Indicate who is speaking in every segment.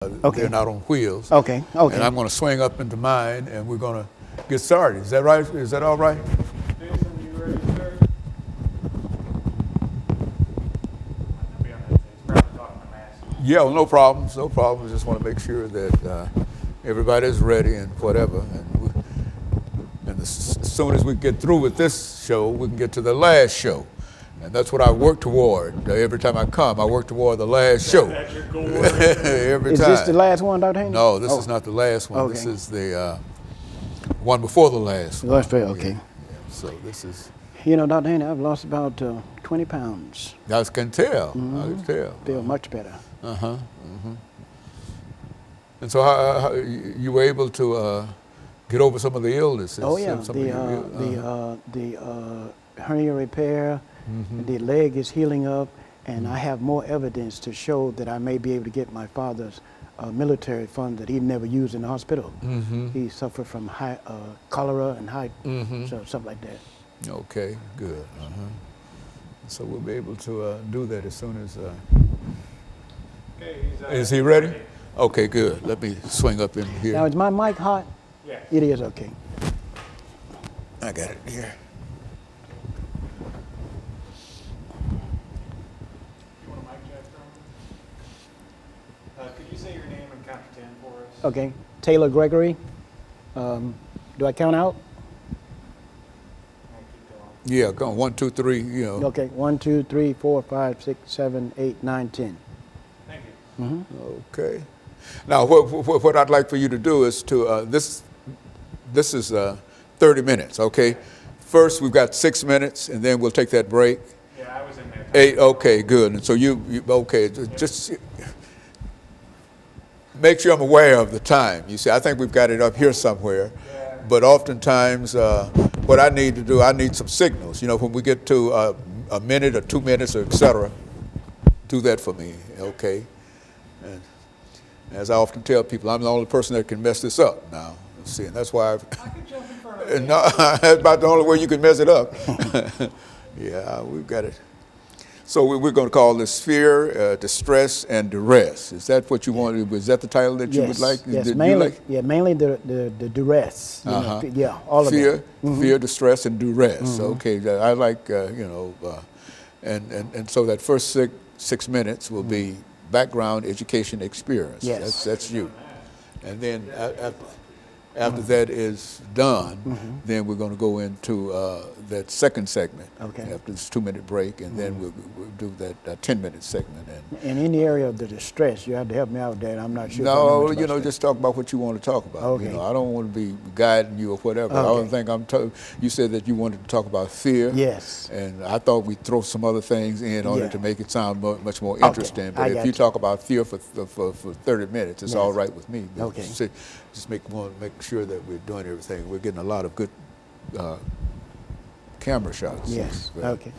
Speaker 1: Okay.
Speaker 2: They're not on wheels.
Speaker 1: Okay, okay.
Speaker 2: And I'm going to swing up into mine, and we're going to get started. Is that right? Is that all right?
Speaker 3: Jason, you ready, sir?
Speaker 2: Yeah, well, no problems, no problems. Just want to make sure that everybody's ready and whatever. And as soon as we get through with this show, we can get to the last show. And that's what I work toward. Every time I come, I work toward the last show.
Speaker 3: That's your goal.
Speaker 2: Every time.
Speaker 1: Is this the last one, Dr. Haney?
Speaker 2: No, this is not the last one.
Speaker 1: Okay.
Speaker 2: This is the one before the last one.
Speaker 1: Last fair, okay.
Speaker 2: Yeah. So this is...
Speaker 1: You know, Dr. Haney, I've lost about 20 pounds.
Speaker 2: I can tell. I can tell.
Speaker 1: Feel much better.
Speaker 2: Uh-huh. Mm-hmm. And so how you were able to get over some of the illnesses?
Speaker 1: Oh, yeah. The hernia repair, the leg is healing up, and I have more evidence to show that I may be able to get my father's military fund that he never used in the hospital. He suffered from cholera and so stuff like that.
Speaker 2: Okay, good. So we'll be able to do that as soon as...
Speaker 3: Okay,
Speaker 2: is he ready? Okay, good. Let me swing up in here.
Speaker 1: Now, is my mic hot?
Speaker 3: Yes.
Speaker 1: It is, okay.
Speaker 2: I got it here.
Speaker 3: You want a mic check from could you say your name and count to 10 for us?
Speaker 1: Okay. Taylor Gregory. Do I count out?
Speaker 2: Yeah, go on. 1, 2, 3, you know.
Speaker 1: Okay. 1, 2, 3, 4, 5, 6, 7, 8, 9, 10.
Speaker 3: Thank you.
Speaker 2: Okay. Now, what I'd like for you to do is to, this is 30 minutes, okay? First, we've got 6 minutes, and then we'll take that break.
Speaker 3: Yeah, I was in there.
Speaker 2: 8, okay, good. And so okay, just make sure I'm aware of the time. You see, I think we've got it up here somewhere.
Speaker 3: Yeah.
Speaker 2: But oftentimes, what I need to do, I need some signals. You know, when we get to a minute or 2 minutes or et cetera, do that for me, okay? And as I often tell people, I'm the only person that can mess this up now. See, and that's why
Speaker 3: I could jump in front of you.
Speaker 2: no, that's about the only way you can mess it up. Yeah, we've got it. So we're going to call this fear, distress, and duress. Is that what you wanted? Was that the title that you would like?
Speaker 1: Yes, mainly, mainly the duress. You know, yeah, all of
Speaker 2: fear,
Speaker 1: it.
Speaker 2: Fear, distress, and duress. Okay, I like, you know, and so that first six minutes will be background, education, experience.
Speaker 1: Yes.
Speaker 2: That's you. And then after that is done, then we're going to go into that second segment.
Speaker 1: Okay.
Speaker 2: After this 2-minute break, and then we'll do that 10-minute segment.
Speaker 1: And in the area of the distress, you have to help me out with that. I'm not sure.
Speaker 2: No, you know, just talk about what you want to talk about.
Speaker 1: Okay.
Speaker 2: You know, I don't want to be guiding you or whatever.
Speaker 1: Okay.
Speaker 2: I don't think you said that you wanted to talk about fear.
Speaker 1: Yes.
Speaker 2: And I thought we'd throw some other things in on it to make it sound much more interesting. But if you talk about fear for 30 minutes, it's all right with me. But
Speaker 1: okay.
Speaker 2: Just make sure that we're doing everything. We're getting a lot of good camera shots.
Speaker 1: Yes. Okay.
Speaker 2: Okay.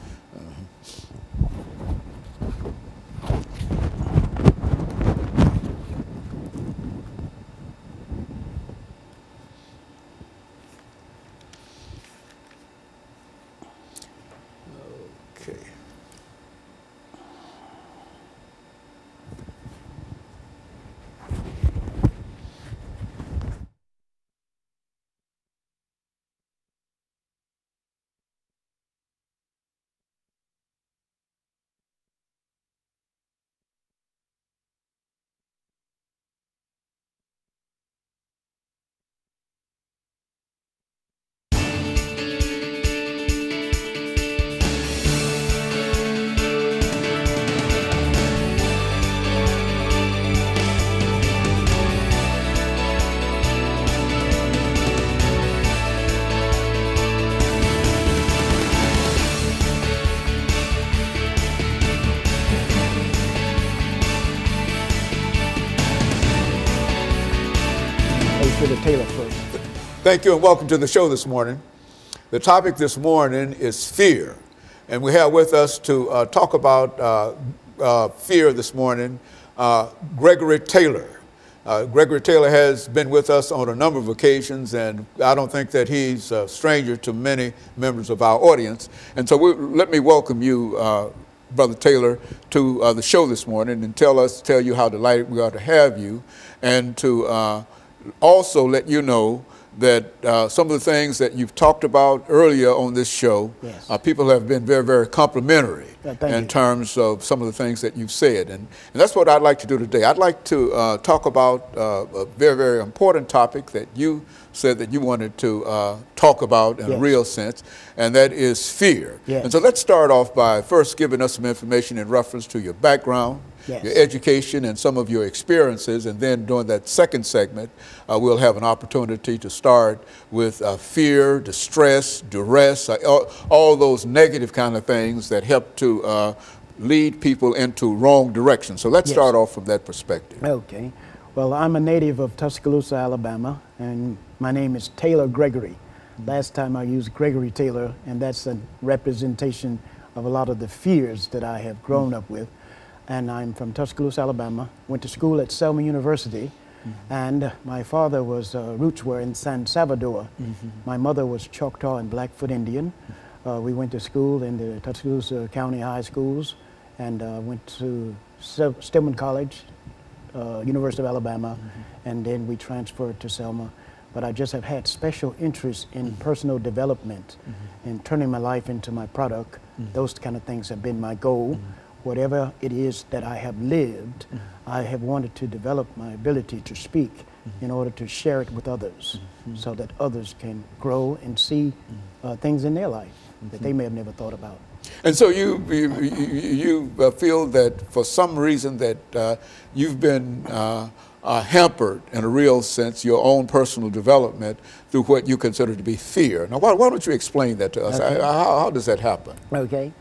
Speaker 1: Taylor first.
Speaker 2: Thank you and welcome to the show this morning. The topic this morning is fear. And we have with us to talk about fear this morning, Gregory Taylor. Gregory Taylor has been with us on a number of occasions, and I don't think that he's a stranger to many members of our audience. And so let me welcome you, Brother Taylor, to the show this morning and tell you how delighted we are to have you, and to also let you know that some of the things that you've talked about earlier on this show,
Speaker 1: yes.
Speaker 2: People have been very, very complimentary in terms of some of the things that you've said. And that's what I'd like to do today. I'd like to talk about a very, very important topic that you said that you wanted to talk about in a real sense, and that is fear.
Speaker 1: Yes.
Speaker 2: And so let's start off by first giving us some information in reference to your background,
Speaker 1: yes.
Speaker 2: your education, and some of your experiences, and then during that second segment, we'll have an opportunity to start with fear, distress, duress, all those negative kind of things that help to lead people into wrong direction. So let's start off from that perspective.
Speaker 1: Okay. Well, I'm a native of Tuscaloosa, Alabama, and my name is Taylor Gregory. Last time I used Gregory Taylor, and that's a representation of a lot of the fears that I have grown up with. And I'm from Tuscaloosa, Alabama, went to school at Selma University, and my father was roots were in San Salvador. My mother was Choctaw and Blackfoot Indian. We went to school in the Tuscaloosa County High Schools, and went to Stillman College, University of Alabama, and then we transferred to Selma. But I just have had special interest in personal development and turning my life into my product. Those kind of things have been my goal. Whatever it is that I have lived, I have wanted to develop my ability to speak in order to share it with others, so that others can grow and see things in their life that they may have never thought about.
Speaker 2: And so you feel that for some reason that you've been hampered in a real sense, your own personal development through what you consider to be fear. Now, why don't you explain that to us?
Speaker 1: Okay.
Speaker 2: How does that happen?
Speaker 1: Okay.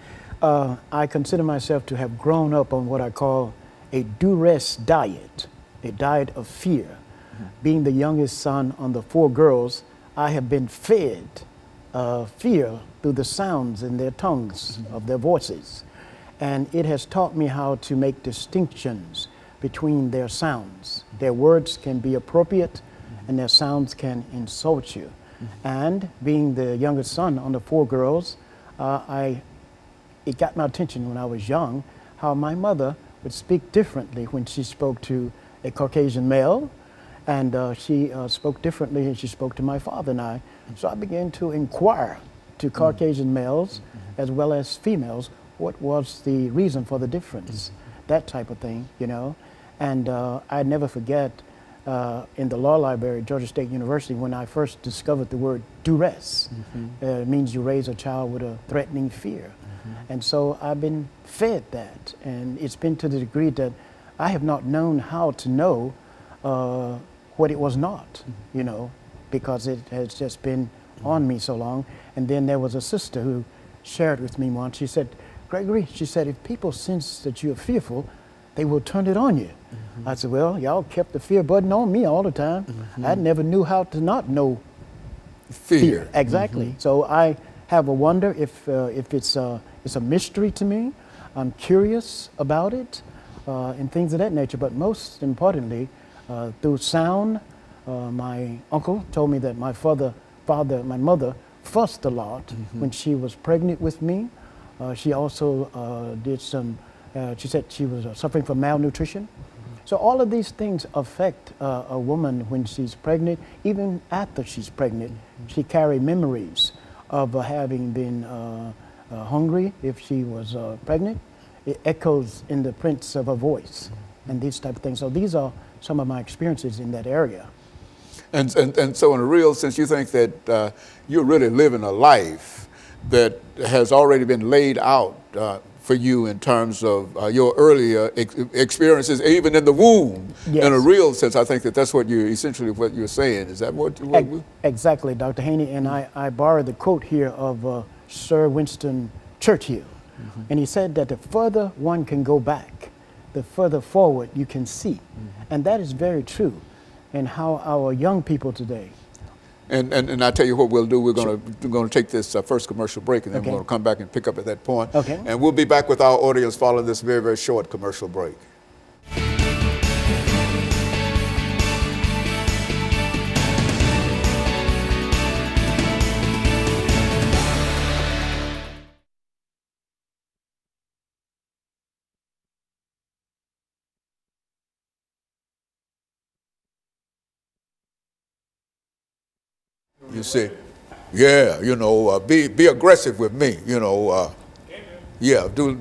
Speaker 1: I consider myself to have grown up on what I call a duress diet, a diet of fear. Being the youngest son on the 4 girls, I have been fed fear through the sounds in their tongues of their voices. And it has taught me how to make distinctions between their sounds. Their words can be appropriate and their sounds can insult you. And being the youngest son on the 4 girls, it got my attention when I was young how my mother would speak differently when she spoke to a Caucasian male, and she spoke differently when she spoke to my father and I. So I began to inquire to Caucasian males as well as females what was the reason for the difference, that type of thing, you know. And I never forget in the law library at Georgia State University when I first discovered the word duress. It means you raise a child with a threatening fear. And so I've been fed that, and it's been to the degree that I have not known how to know what it was not, you know, because it has just been on me so long. And then there was a sister who shared with me once. She said, Gregory, she said, if people sense that you're fearful, they will turn it on you. I said, well, y'all kept the fear button on me all the time. I never knew how to not know fear. Exactly. So I have a wonder if it's a mystery to me. I'm curious about it and things of that nature. But most importantly, through sound, my uncle told me that my mother fussed a lot when she was pregnant with me. She also did some, she said she was suffering from malnutrition. So all of these things affect a woman when she's pregnant. Even after she's pregnant, she carries memories of having been hungry if she was pregnant. It echoes in the prints of her voice and these type of things. So these are some of my experiences in that area.
Speaker 2: And so in a real sense, you think that you're really living a life that has already been laid out for you in terms of your earlier experiences, even in the womb. Yes. In a real sense, I think that that's what you essentially what you're saying. Is that what
Speaker 1: exactly, Dr. Haney? And I borrowed the quote here of Sir Winston Churchill. And he said that the further one can go back, the further forward you can see. And that is very true in how our young people today.
Speaker 2: And I tell you what we'll do. We're going to take this first commercial break, and then we're going to come back and pick up at that point.
Speaker 1: Okay.
Speaker 2: And we'll be back with our audience following this very, very short commercial break. You see, yeah, you know, be aggressive with me, you know. Yeah, do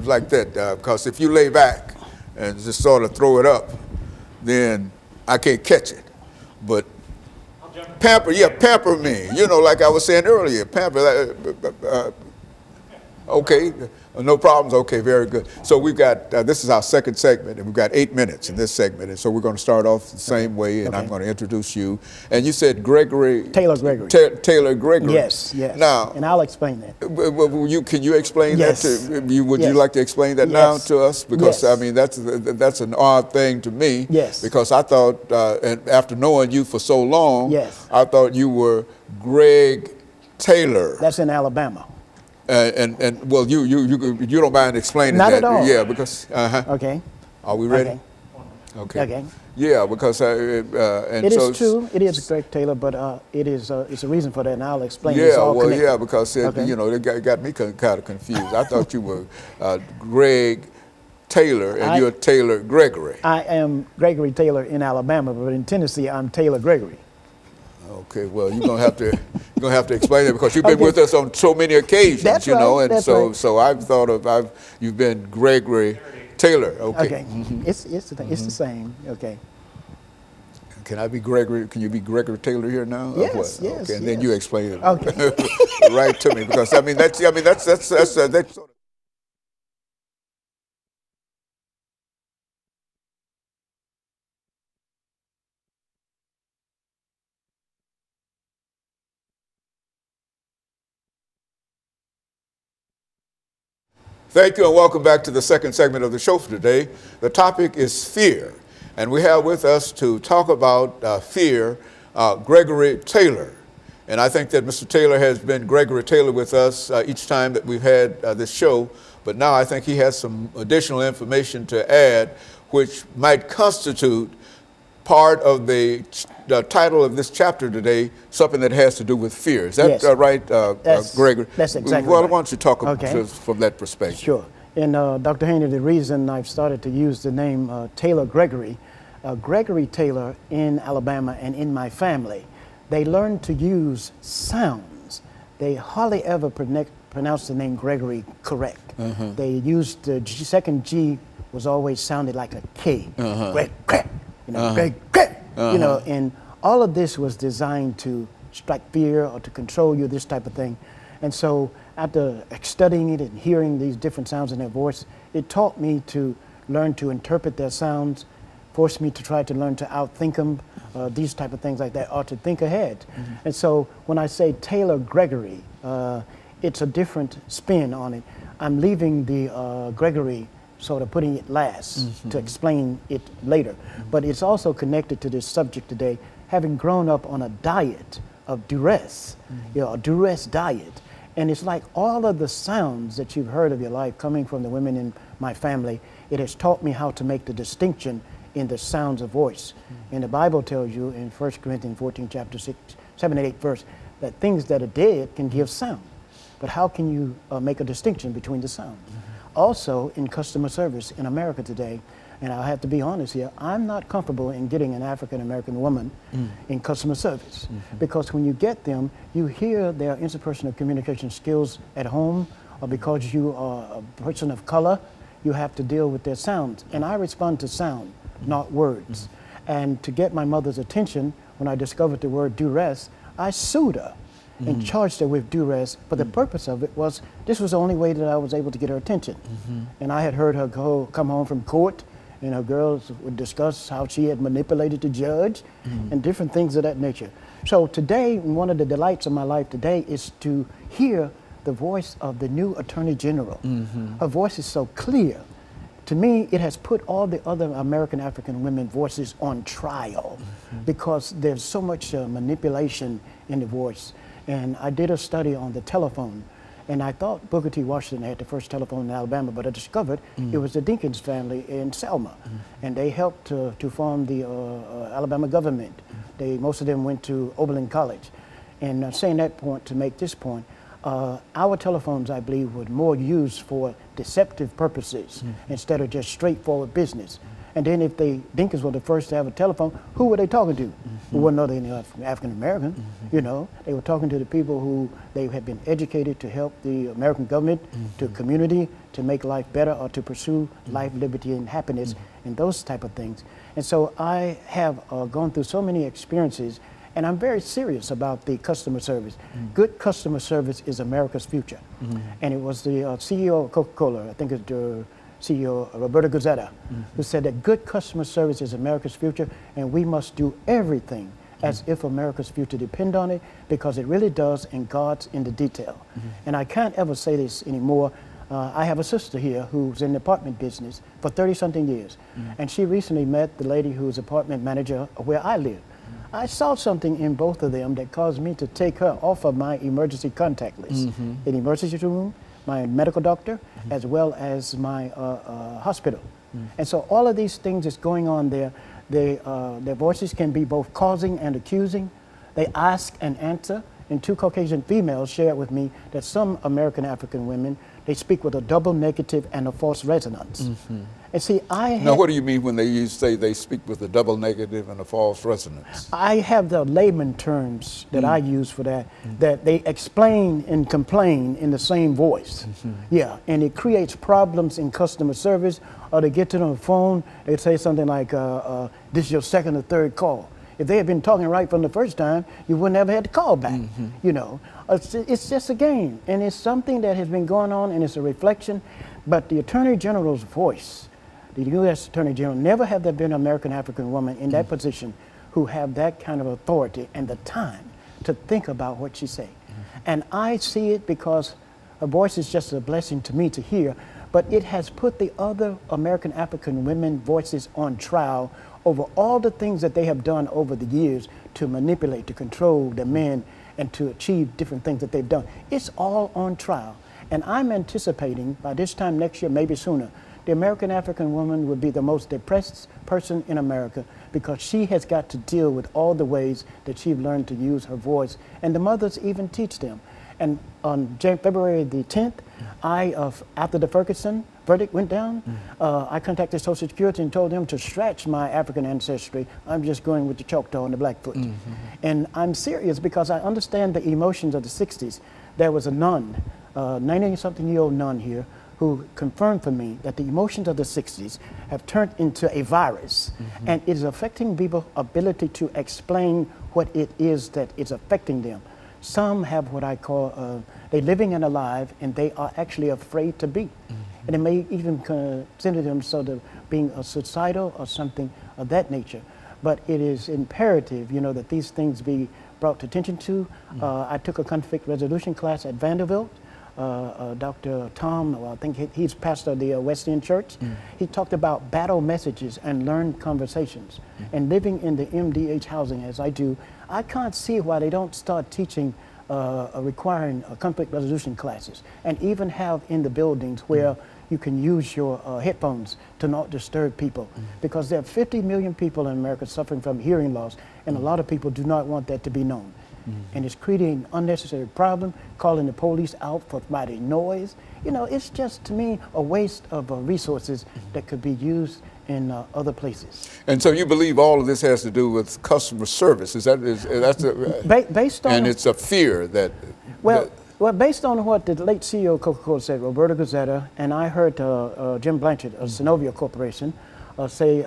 Speaker 2: like that. Because if you lay back and just sort of throw it up, then I can't catch it. But pamper me. You know, like I was saying earlier, pamper. Okay, no problems. Okay, very good. So we've got, this is our second segment, and we've got 8 minutes in this segment. And so we're going to start off the same way, and I'm going to introduce you. And you said Gregory.
Speaker 1: Taylor Gregory.
Speaker 2: Taylor Gregory.
Speaker 1: Yes, yes.
Speaker 2: Now,
Speaker 1: and I'll explain that.
Speaker 2: Can you explain
Speaker 1: Yes.
Speaker 2: that to you? Would you
Speaker 1: Yes.
Speaker 2: like to explain that now
Speaker 1: Yes.
Speaker 2: to us? Because,
Speaker 1: Yes.
Speaker 2: I mean, that's an odd thing to me.
Speaker 1: Yes.
Speaker 2: Because I thought, and after knowing you for so long,
Speaker 1: Yes.
Speaker 2: I thought you were Greg Taylor.
Speaker 1: That's in Alabama.
Speaker 2: And well, you don't mind explaining
Speaker 1: Not
Speaker 2: that?
Speaker 1: at all.
Speaker 2: Yeah, because
Speaker 1: Okay.
Speaker 2: Are we ready?
Speaker 1: Okay.
Speaker 2: Okay.
Speaker 1: Okay.
Speaker 2: Yeah, because and
Speaker 1: It
Speaker 2: so
Speaker 1: is true. It is Greg Taylor, but it's a reason for that, and I'll explain. It's
Speaker 2: yeah,
Speaker 1: all
Speaker 2: well,
Speaker 1: connected.
Speaker 2: yeah, because
Speaker 1: Okay.
Speaker 2: you know it got me kind of confused. I thought you were Greg Taylor, and you're Taylor Gregory.
Speaker 1: I am Gregory Taylor in Alabama, but in Tennessee, I'm Taylor Gregory.
Speaker 2: Okay, well, you're gonna have to explain it because you've been with us on so many occasions,
Speaker 1: That's
Speaker 2: you know,
Speaker 1: right,
Speaker 2: and
Speaker 1: that's
Speaker 2: so
Speaker 1: right.
Speaker 2: so I've thought of you've been Gregory Taylor. Okay.
Speaker 1: Okay. It's the same. Okay.
Speaker 2: Can I be Gregory? Can you be Gregory Taylor here now? Or
Speaker 1: Yes,
Speaker 2: what?
Speaker 1: yes,
Speaker 2: Okay, and then
Speaker 1: yes.
Speaker 2: you explain it
Speaker 1: Okay.
Speaker 2: right to me because that's sort of. Thank you and welcome back to the second segment of the show for today. The topic is fear, and we have with us to talk about fear, Gregory Taylor. And I think that Mr. Taylor has been Gregory Taylor with us each time that we've had this show, but now I think he has some additional information to add which might constitute part of the title of this chapter today, something that has to do with fear. Is that
Speaker 1: Yes.
Speaker 2: right, Gregory?
Speaker 1: That's exactly
Speaker 2: well,
Speaker 1: right.
Speaker 2: why don't you talk
Speaker 1: Okay.
Speaker 2: to us from that perspective?
Speaker 1: Sure. And Dr. Haney, the reason I've started to use the name Taylor Gregory, Gregory Taylor in Alabama and in my family, they learned to use sounds. They hardly ever pronounce the name Gregory correct. They used the second G was always sounded like a K. Greg, Greg, you know, Greg, Greg, you know, and all of this was designed to strike fear or to control you, this type of thing. And so after studying it and hearing these different sounds in their voice, it taught me to learn to interpret their sounds, forced me to try to learn to outthink them, these type of things like that, or to think ahead. And so when I say Taylor Gregory, it's a different spin on it. I'm leaving the Gregory, sort of putting it last to explain it later. But it's also connected to this subject today, having grown up on a diet of duress, you know, a duress diet. And it's like all of the sounds that you've heard of your life coming from the women in my family, it has taught me how to make the distinction in the sounds of voice. And the Bible tells you in 1 Corinthians 14, chapter 6, 7 and 8 verse, that things that are dead can give sound. But how can you make a distinction between the sounds? Also, in customer service in America today, and I have to be honest here, I'm not comfortable in getting an African-American woman in customer service because when you get them, you hear their interpersonal communication skills at home, or because you are a person of color, you have to deal with their sounds. And I respond to sound, not words. And to get my mother's attention, when I discovered the word duress, I sued her and charged her with duress, but the purpose of it was, this was the only way that I was able to get her attention. And I had heard her come home from court, and her girls would discuss how she had manipulated the judge and different things of that nature. So today, one of the delights of my life today is to hear the voice of the new Attorney General. Her voice is so clear. To me, it has put all the other American African women voices on trial because there's so much manipulation in the voice. And I did a study on the telephone, and I thought Booker T. Washington had the first telephone in Alabama, but I discovered it was the Dinkins family in Selma, and they helped to form the Alabama government. Most of them went to Oberlin College. And saying that point to make this point, our telephones, I believe, were more used for deceptive purposes instead of just straightforward business. And then if they Dinkers were the first to have a telephone, who were they talking to? Who wasn't other than African American. You know, they were talking to the people who they had been educated to help the American government, to community, to make life better, or to pursue life, liberty, and happiness, and those type of things. And so I have gone through so many experiences, and I'm very serious about the customer service. Good customer service is America's future. And it was the CEO of Coca-Cola, I think it's the CEO Roberto Guzetta, who said that good customer service is America's future, and we must do everything as if America's future depend on it, because it really does, and God's in the detail. And I can't ever say this anymore. I have a sister here who's in the apartment business for 30-something years, and she recently met the lady who's apartment manager where I live. I saw something in both of them that caused me to take her off of my emergency contact list. In the emergency room, my medical doctor, as well as my hospital. And so all of these things that's going on there, their voices can be both causing and accusing. They ask and answer. And two Caucasian females shared with me that some American African women, they speak with a double negative and a false resonance. And see,
Speaker 2: Now, what do you mean when they say they speak with a double negative and a false resonance?
Speaker 1: I have the layman terms that I use for that, that they explain and complain in the same voice. Yeah, and it creates problems in customer service, or they get to the phone, they say something like, this is your second or third call. If they had been talking right from the first time, you wouldn't have had to call back. You know, it's just a game, and it's something that has been going on, and it's a reflection. But the Attorney General's voice, the U.S. Attorney General, never have there been an American African woman in that position who have that kind of authority and the time to think about what she say. And I see it because her voice is just a blessing to me to hear, but it has put the other American African women voices on trial over all the things that they have done over the years to manipulate, to control the men, and to achieve different things that they've done. It's all on trial. And I'm anticipating by this time next year, maybe sooner, the American African woman will be the most depressed person in America, because she has got to deal with all the ways that she's learned to use her voice. And the mothers even teach them. And on February the 10th, after the Ferguson verdict went down, I contacted Social Security and told them to scratch my African ancestry. I'm just going with the Choctaw and the Blackfoot. And I'm serious because I understand the emotions of the 60s. There was a nun, 90-something-year-old nun here, who confirmed for me that the emotions of the 60s have turned into a virus, and it is affecting people's ability to explain what it is that is affecting them. Some have what I call, they're living and alive, and they are actually afraid to be. And it may even consider themselves of being suicidal or something of that nature. But it is imperative, you know, that these things be brought to attention to. I took a conflict resolution class at Vanderbilt. Dr. Tom, well, I think he's pastor of the Wesleyan Church. He talked about battle messages and learned conversations. And living in the MDH housing as I do, I can't see why they don't start teaching requiring conflict resolution classes, and even have in the buildings where you can use your headphones to not disturb people, because there are 50 million people in America suffering from hearing loss, and a lot of people do not want that to be known. And it's creating unnecessary problem, calling the police out for providing noise. You know, it's just, to me, a waste of resources that could be used in other places.
Speaker 2: And so you believe all of this has to do with customer service?
Speaker 1: Based on,
Speaker 2: and it's a fear that...
Speaker 1: Well, based on what the late CEO of Coca-Cola said, Roberto Guzetta, and I heard Jim Blanchard of Synovia Corporation say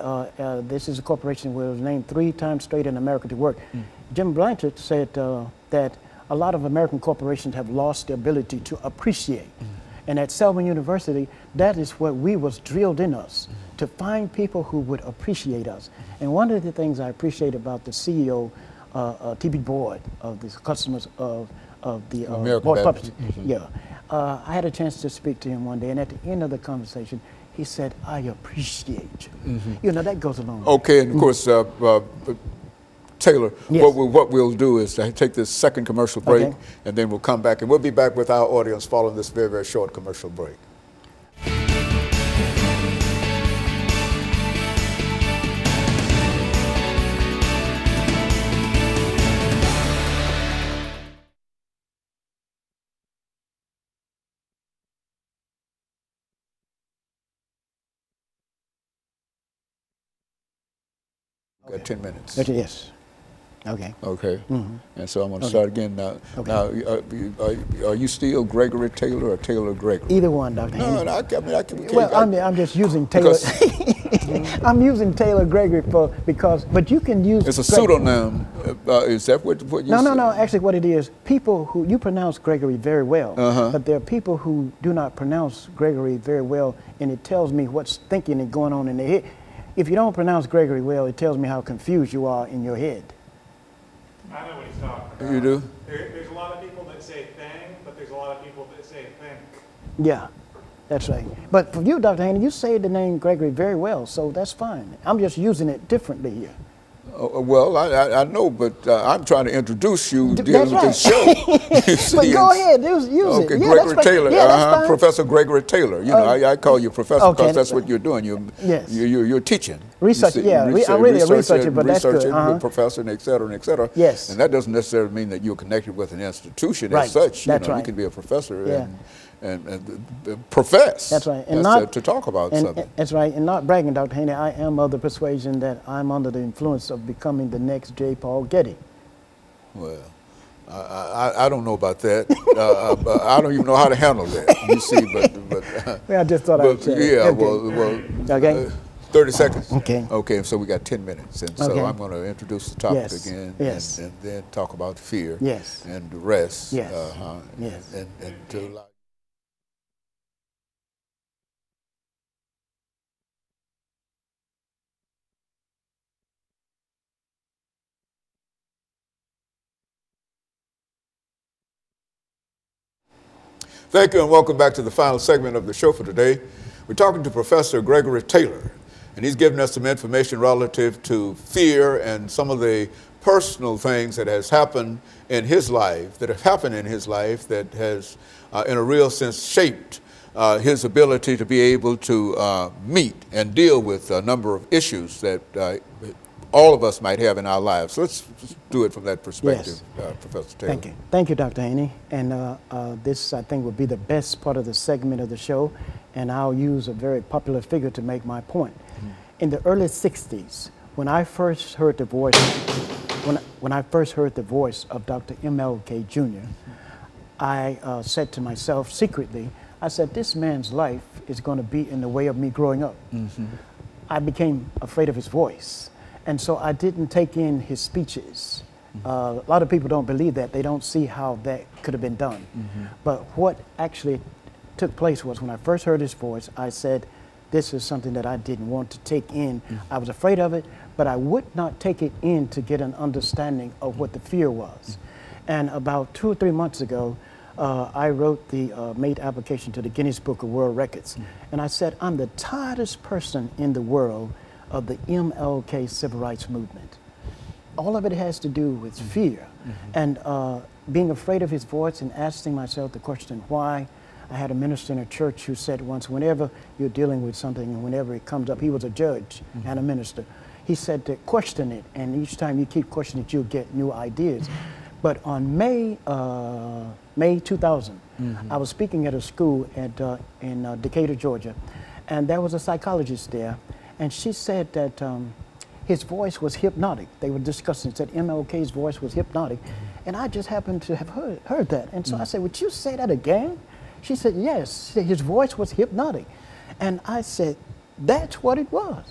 Speaker 1: this is a corporation where it was named 3 times straight in America to work. Jim Blanchard said that a lot of American corporations have lost the ability to appreciate. And at Selwyn University, that is what we was drilled in us, to find people who would appreciate us. And one of the things I appreciate about the CEO, T.B. Boyd, of the customers of the Boyd Publishing, I had a chance to speak to him one day, and at the end of the conversation, he said, "I appreciate you." You know, that goes along.
Speaker 2: Okay, and of course, Taylor,
Speaker 1: yes.
Speaker 2: what we'll do is take this second commercial break, and then we'll come back, and we'll be back with our audience following this very, very short commercial break. Got 10 minutes.
Speaker 1: Okay, yes. Okay.
Speaker 2: Okay. And so I'm going to start again now.
Speaker 1: Okay.
Speaker 2: Now, are you still Gregory Taylor or Taylor Gregory?
Speaker 1: Either one, Dr.
Speaker 2: No,
Speaker 1: Haney.
Speaker 2: I can.
Speaker 1: Well, I'm just using Taylor. I'm using Taylor Gregory but you can use.
Speaker 2: It's a pseudonym. Is that what you said?
Speaker 1: No. Actually, what it is, people who you pronounce Gregory very well, but there are people who do not pronounce Gregory very well, and it tells me what's thinking and going on in their head. If you don't pronounce Gregory well, it tells me how confused you are in your head.
Speaker 3: I know what he's talking about.
Speaker 2: You do?
Speaker 3: There's a lot of people that say thing, but there's a lot of people that say think.
Speaker 1: Yeah, that's right. But for you, Dr. Haney, you say the name Gregory very well, so that's fine. I'm just using it differently here.
Speaker 2: Well, I know, but I'm trying to introduce you dealing with this show. You see,
Speaker 1: but go ahead, use
Speaker 2: okay,
Speaker 1: it. Yeah,
Speaker 2: Gregory Taylor,
Speaker 1: that's fine.
Speaker 2: Professor Gregory Taylor. You know, I call you professor because that's what you're doing. You're teaching.
Speaker 1: Research, I'm really a researcher, but that's good.
Speaker 2: Professor, and et cetera, and et cetera.
Speaker 1: Yes.
Speaker 2: And that doesn't necessarily mean that you're connected with an institution
Speaker 1: right.
Speaker 2: as such.
Speaker 1: That's
Speaker 2: You
Speaker 1: right.
Speaker 2: can be a professor and profess.
Speaker 1: That's right. And
Speaker 2: to talk about something.
Speaker 1: That's right. And not bragging, Dr. Haney, I am of the persuasion that I'm under the influence of becoming the next J. Paul Getty.
Speaker 2: Well, I don't know about that. I don't even know how to handle that. You see, but
Speaker 1: well, I just thought I would say.
Speaker 2: Yeah,
Speaker 1: okay. Okay.
Speaker 2: 30 seconds.
Speaker 1: Okay.
Speaker 2: Okay, so we got 10 minutes, and so I'm going to introduce the topic again, and then talk about fear.
Speaker 1: Yes.
Speaker 2: And the rest.
Speaker 1: Yes.
Speaker 2: Yes. And to Thank you and welcome back to the final segment of the show for today. We're talking to Professor Gregory Taylor, and he's given us some information relative to fear and some of the personal things that has happened in his life, that has, in a real sense, shaped his ability to be able to meet and deal with a number of issues that all of us might have in our lives. So let's just do it from that perspective, Professor Taylor.
Speaker 1: Thank you. Thank you, Dr. Haney. And this, I think, will be the best part of the segment of the show, and I'll use a very popular figure to make my point. In the early 60s, when I first heard the voice, when I first heard the voice of Dr. MLK Jr., I said to myself secretly, I said, this man's life is going to be in the way of me growing up. I became afraid of his voice. And so I didn't take in his speeches. A lot of people don't believe that. They don't see how that could have been done. But what actually took place was when I first heard his voice, I said, this is something that I didn't want to take in. I was afraid of it, but I would not take it in to get an understanding of what the fear was. And about 2 or 3 months ago, I wrote made application to the Guinness Book of World Records. And I said, I'm the tiredest person in the world of the MLK Civil Rights Movement. All of it has to do with fear and being afraid of his voice and asking myself the question, why? I had a minister in a church who said once, whenever you're dealing with something and whenever it comes up, he was a judge and a minister, he said to question it, and each time you keep questioning it, you'll get new ideas. But on May 2000, I was speaking at a school in Decatur, Georgia, and there was a psychologist there, and she said that his voice was hypnotic. They were discussing, said MLK's voice was hypnotic, and I just happened to have heard that. And so I said, would you say that again? She said, yes, his voice was hypnotic. And I said, that's what it was,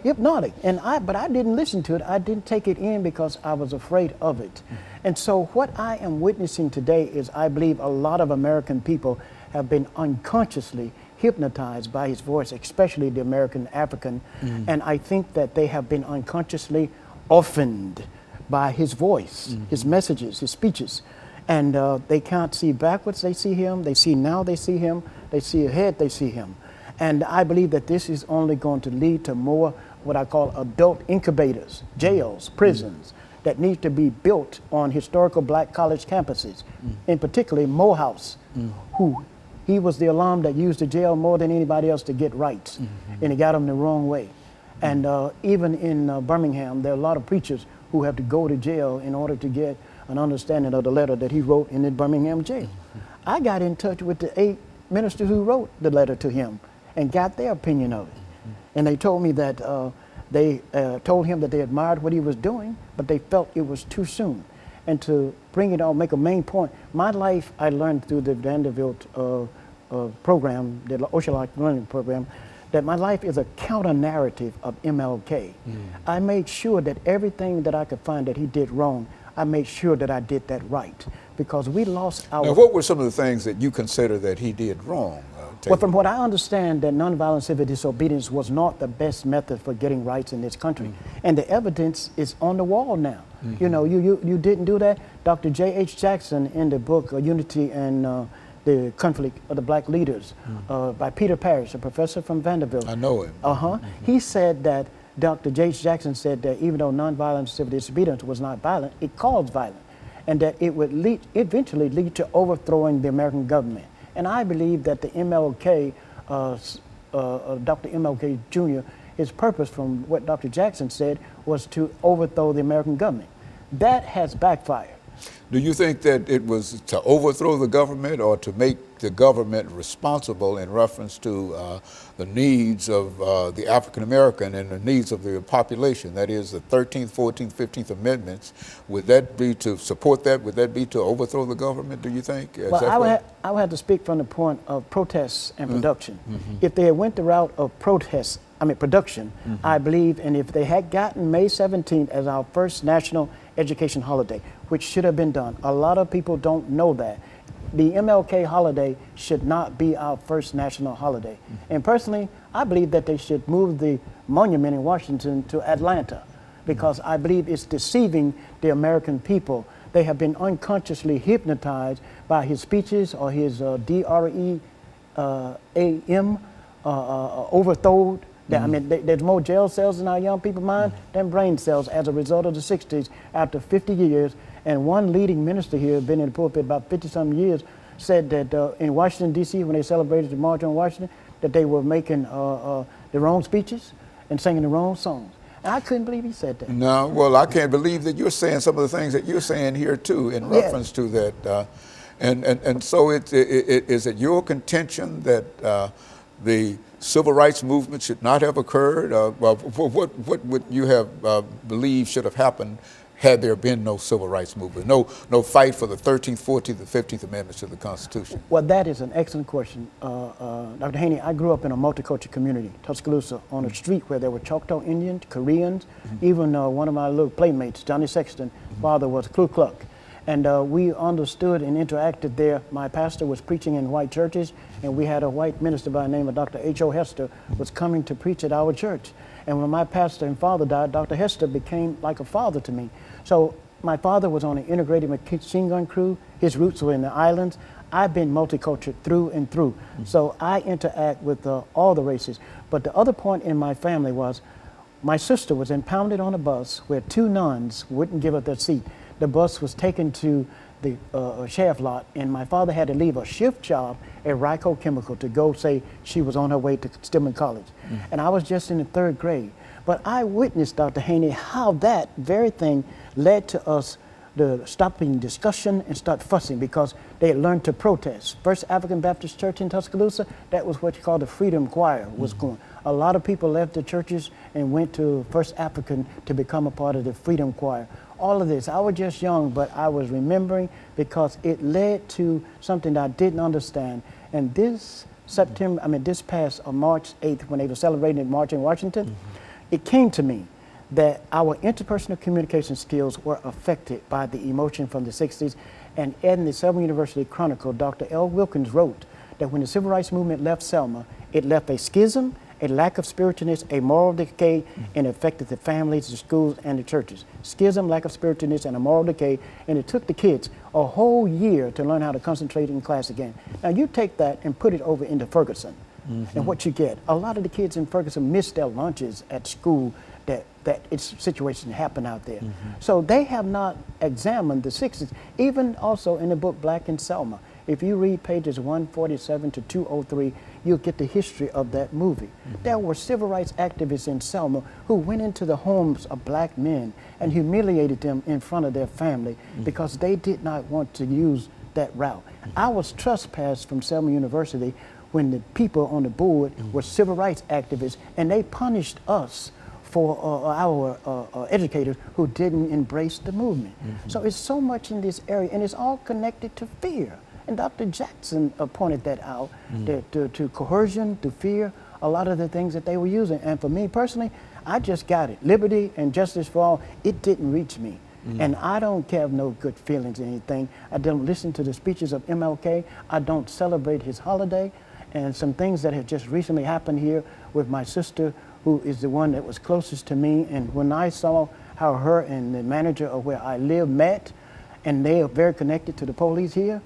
Speaker 1: hypnotic. But I didn't listen to it. I didn't take it in because I was afraid of it. And so what I am witnessing today is I believe a lot of American people have been unconsciously hypnotized by his voice, especially the American African. And I think that they have been unconsciously orphaned by his voice, his messages, his speeches. And they can't see backwards, they see him. They see now, they see him. They see ahead, they see him. And I believe that this is only going to lead to more what I call adult incubators, jails, prisons, that need to be built on historical black college campuses, in particularly Morehouse, who he was the alum that used the jail more than anybody else to get rights, and he got them the wrong way. And even in Birmingham, there are a lot of preachers who have to go to jail in order to get an understanding of the letter that he wrote in the Birmingham jail. I got in touch with the 8 ministers who wrote the letter to him and got their opinion of it. And they told me that They told him that they admired what he was doing, but they felt it was too soon. And to bring it on, make a main point, my life I learned through the Vanderbilt program, the Ocean Learning Program, that my life is a counter-narrative of MLK. I made sure that everything that I could find that he did wrong, I made sure that I did that right, because we lost our...
Speaker 2: Now, what were some of the things that you consider that he did wrong?
Speaker 1: Well, from what I understand, that nonviolent civil disobedience was not the best method for getting rights in this country. And the evidence is on the wall now. You know, you didn't do that. Dr. J.H. Jackson, in the book Unity and the Conflict of the Black Leaders, by Peter Parrish, a professor from Vanderbilt.
Speaker 2: I know him.
Speaker 1: He said that, Dr. J.H. Jackson said that even though nonviolent civil disobedience was not violent, it caused violence, and that it would eventually lead to overthrowing the American government. And I believe that the MLK, Dr. MLK Jr., his purpose, from what Dr. Jackson said, was to overthrow the American government. That has backfired.
Speaker 2: Do you think that it was to overthrow the government or to make the government responsible in reference to the needs of the African American and the needs of the population? That is the 13th, 14th, 15th Amendments. Would that be to support that? Would that be to overthrow the government, do you think?
Speaker 1: Well, I would have to speak from the point of protests and production. If they had went the route of protests, production, I believe, and if they had gotten May 17th as our first national education holiday, which should have been done. A lot of people don't know that. The MLK holiday should not be our first national holiday. And personally, I believe that they should move the monument in Washington to Atlanta, because I believe it's deceiving the American people. They have been unconsciously hypnotized by his speeches or his DREAM, overthrown. There's more jail cells in our young people's mind than brain cells as a result of the 60s after 50 years. And one leading minister here, been in the pulpit about 50-some years, said that in Washington, D.C., when they celebrated the March on Washington, that they were making the wrong speeches and singing the wrong songs. And I couldn't believe he said that. No,
Speaker 2: well, I can't believe that you're saying some of the things that you're saying here, too, in reference to that. And so is it your contention that the civil rights movement should not have occurred? Well, what would you have believed should have happened had there been no civil rights movement, no fight for the 13th, 14th, and 15th Amendments to the Constitution?
Speaker 1: Well, that is an excellent question. Dr. Haney, I grew up in a multicultural community, Tuscaloosa, on a street where there were Choctaw Indians, Koreans, even one of my little playmates, Johnny Sexton, father was Ku Klux. And we understood and interacted there. My pastor was preaching in white churches, and we had a white minister by the name of Dr. H.O. Hester was coming to preach at our church. And when my pastor and father died, Dr. Hester became like a father to me. So my father was on an integrated machine gun crew. His roots were in the islands. I've been multicultural through and through. So I interact with all the races. But the other point in my family was my sister was impounded on a bus where two nuns wouldn't give up their seat. The bus was taken to the sheriff lot, and my father had to leave a shift job at Ryco Chemical to go say she was on her way to Stillman College. And I was just in the 3rd grade. But I witnessed, Dr. Haney, how that very thing led to us stopping discussion and start fussing, because they had learned to protest. First African Baptist Church in Tuscaloosa, that was what you call the Freedom Choir was going. A lot of people left the churches and went to First African to become a part of the Freedom Choir. All of this, I was just young, but I was remembering because it led to something that I didn't understand. And this this past March 8th, when they were celebrating the March in Washington, it came to me that our interpersonal communication skills were affected by the emotion from the 60s. And in the Selma University Chronicle, Dr. L. Wilkins wrote that when the civil rights movement left Selma, it left a schism, a lack of spiritualness, a moral decay, and affected the families, the schools, and the churches. Schism, lack of spiritualness, and a moral decay, and it took the kids a whole year to learn how to concentrate in class again. Now you take that and put it over into Ferguson, and what you get, a lot of the kids in Ferguson missed their lunches at school, that it's situation happened out there. So they have not examined the 60s, even also in the book Black in Selma. If you read pages 147 to 203, you'll get the history of that movie. There were civil rights activists in Selma who went into the homes of black men and humiliated them in front of their family because they did not want to use that route. I was trespassed from Selma University when the people on the board were civil rights activists, and they punished us for our educators who didn't embrace the movement. So it's so much in this area, and it's all connected to fear. And Dr. Jackson pointed that out, to coercion, to fear, a lot of the things that they were using. And for me personally, I just got it. Liberty and justice for all, it didn't reach me. And I don't have no good feelings or anything. I don't listen to the speeches of MLK. I don't celebrate his holiday. And some things that have just recently happened here with my sister, who is the one that was closest to me. And when I saw how her and the manager of where I live met, and they are very connected to the police here,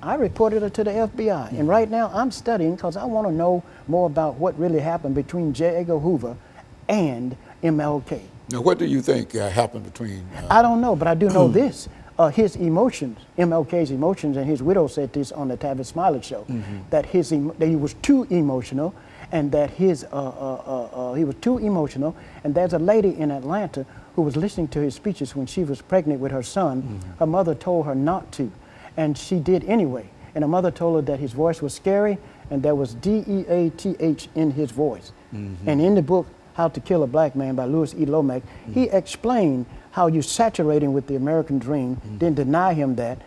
Speaker 1: I reported her to the FBI. And right now I'm studying because I want to know more about what really happened between J. Edgar Hoover and MLK.
Speaker 2: Now, what do you think happened between?
Speaker 1: I don't know, but I do know this. His emotions, MLK's emotions, and his widow said this on the Tavis Smiley show, that that he was too emotional, and that he was too emotional. And there's a lady in Atlanta who was listening to his speeches when she was pregnant with her son. Her mother told her not to, and she did anyway. And her mother told her that his voice was scary, and there was DEATH in his voice. And in the book, How to Kill a Black Man by Louis E. Lomax, he explained how you're saturating with the American dream, then deny him that,